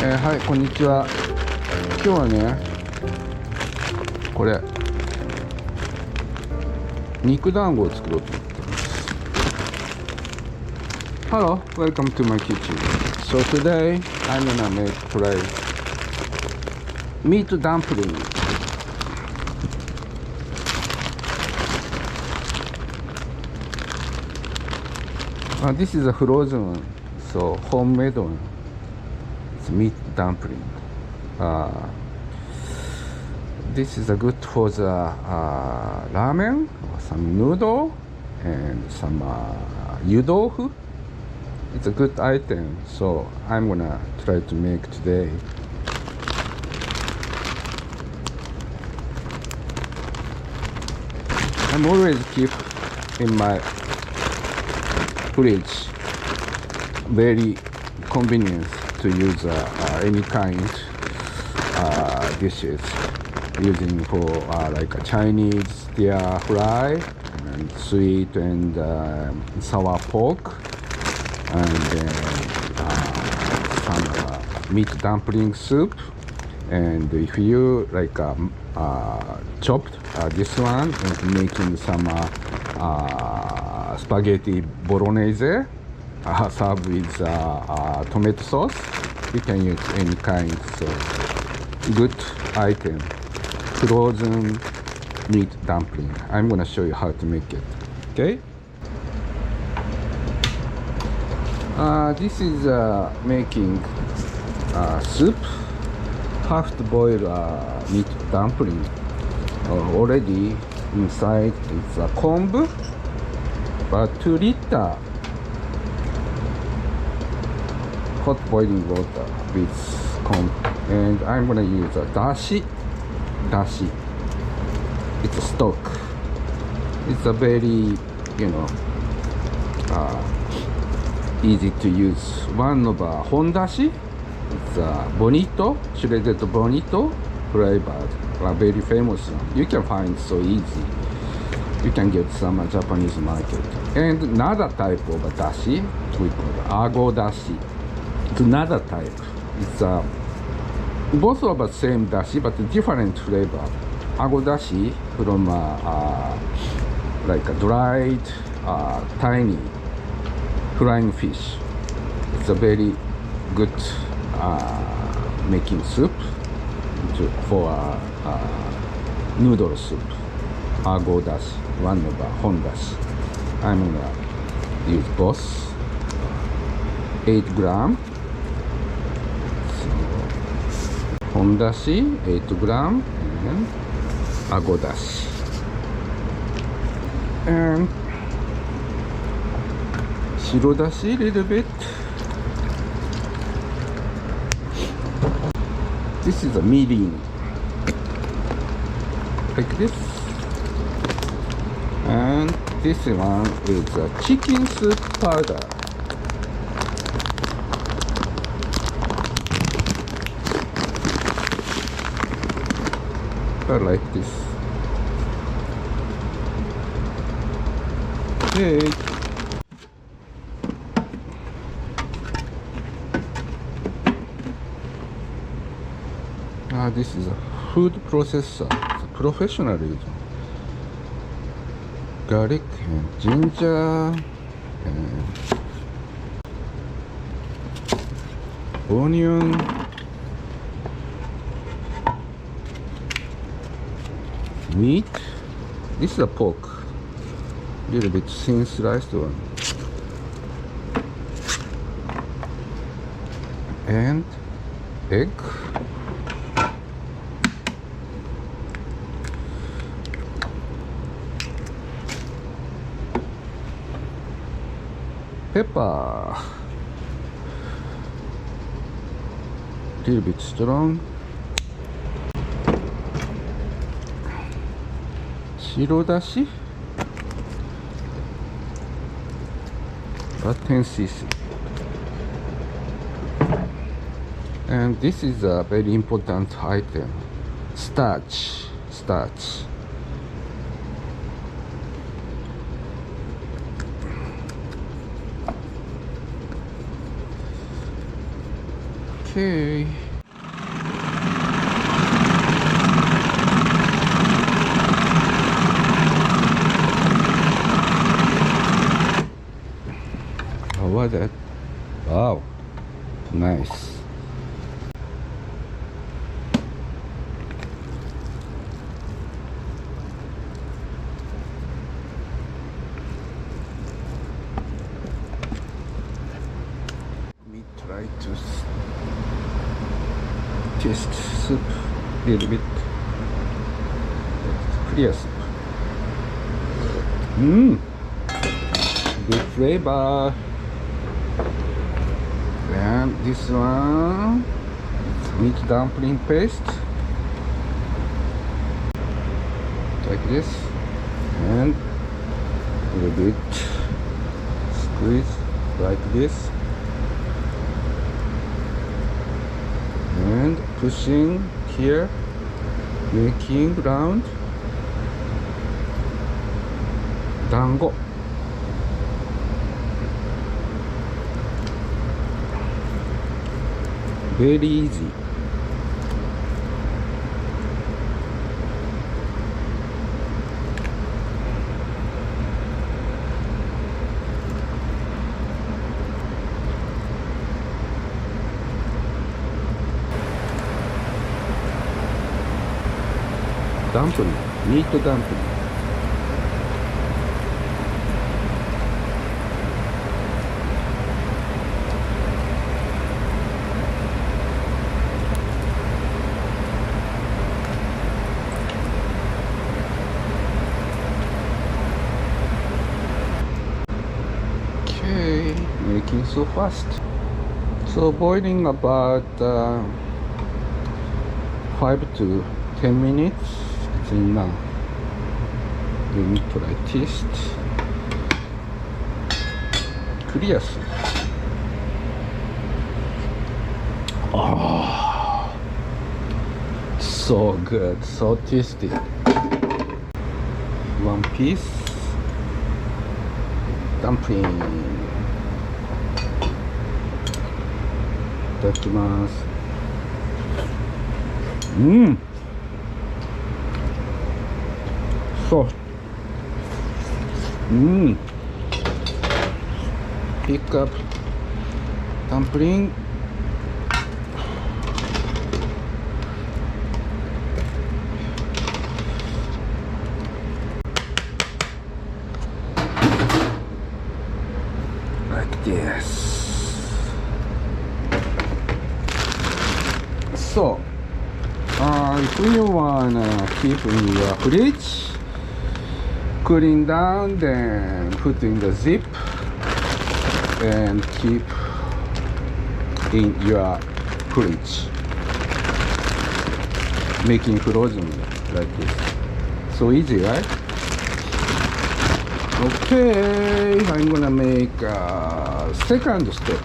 はい、こんにちは。今日はね、これ肉団子を作ろうと思ってます。Hello, welcome to my kitchen. So today I'm gonna try meat dumpling. This is a frozen one, so homemade one. It's meat dumpling. This is a good for the ramen, or some noodle, and some udon. It's a good item, so I'm gonna try to make today. I'm always keep in my fridge. Very convenient to use any kind dishes. Using for like a Chinese stir fry and sweet and sour pork, and then some meat dumpling soup. And if you like chopped this one and making some spaghetti bolognese served with tomato sauce, you can use any kind. So good item. Frozen meat dumpling. I'm gonna show you how to make it. Okay. This is making soup. Half to boil meat dumpling. Already inside it's a kombu, but 2 liter hot boiling water with kombu. And I'm gonna use a dashi. It's a stock. It's a very, easy to use. One of hondashi. It's a bonito, shredded bonito flavored, a very famous one. You can find so easy. You can get some Japanese market. And another type of dashi, we call ago dashi. It's another type. It's both of the same dashi but different flavor. Ago dashi from like a dried tiny flying fish. It's a very good making soup for noodle soup. Ago dashi, one of the hondashi. I'm gonna use both. 8 gram. Hondashi 8 gram and ago dashi, and shiro dashi a little bit. This is a mirin, like this, and this one is a chicken soup powder. Like this. Okay. This is a food processor. It's a professional reason. Garlic and ginger and onion. Meat. This is a pork. A little bit thin sliced one. And egg. Pepper. A little bit strong. Shiro dashi. About 10 cc. And this is a very important item. Starch. Okay. How was it? Wow, nice. We try to taste soup a little bit. Clear soup. Good flavor. And this one, it's meat dumpling paste, like this, and a little bit squeeze like this, and pushing here, making round dango. Very easy. Dumpling, meat dumpling. Okay, making so fast. So boiling about 5 to 10 minutes. It's enough. We need to try taste. Clear soup. Oh, so good, so tasty. One piece dumpling. いただきます。そう。Pick up dumpling. Like this. So, if you wanna keep in your fridge, cooling down, then put in the zip and keep in your fridge, making frozen like this. So easy, right? Okay, I'm gonna make a second step.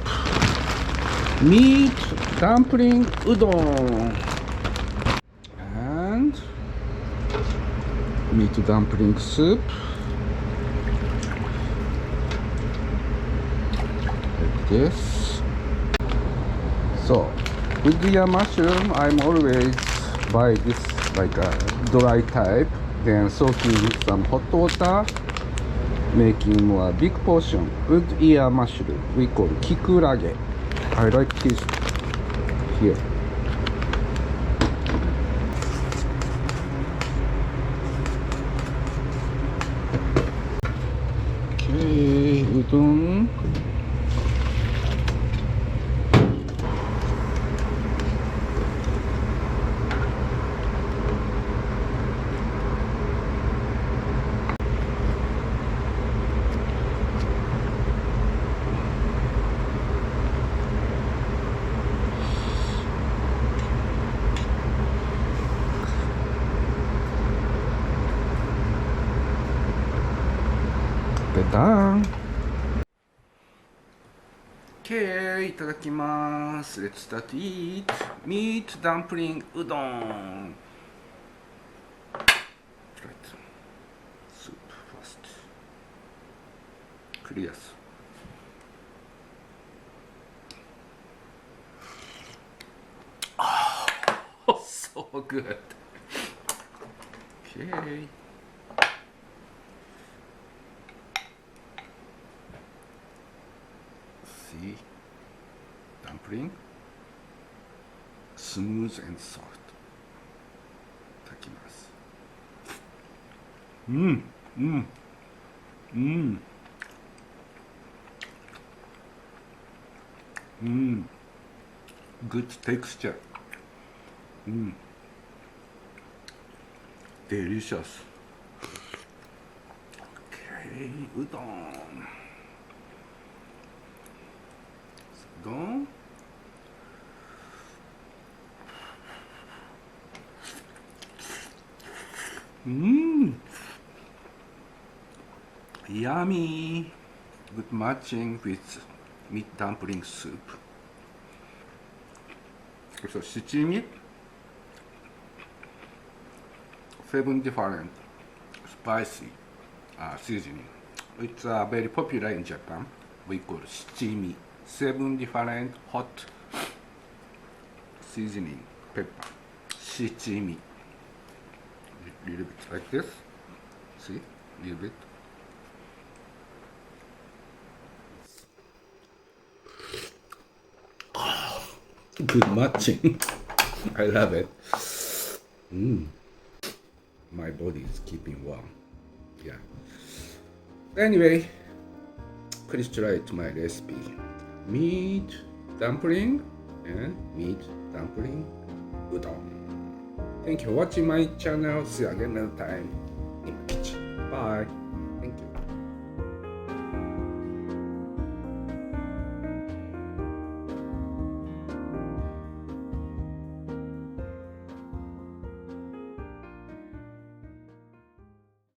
Meat dumpling udon and meat dumpling soup like this. So with the mushroom, I'm always buy this like a dry type, then soaking some hot water, making more big portion. Wood ear mushroom we call kikurage. I like this here. Okay, udon. Done. Okay, いただきます。Let's start to eat meat dumpling udon. Right. Soup first. Clear. good. Okay. See, dumpling, smooth and soft. 炊きます。Good texture. Delicious. Okay, udon. Udon. Yummy. Good matching with meat dumpling soup. So, 七味 7 different spicy seasoning. It's very popular in Japan. We call shichimi. 7 different hot seasoning pepper. Shichimi. Little bit like this. See? Little bit. Good matching. I love it. My body is keeping warm. Yeah. Anyway, please try it my recipe. Meat dumpling and meat dumpling udon. Thank you for watching my channel. See you again another time in my kitchen. Bye.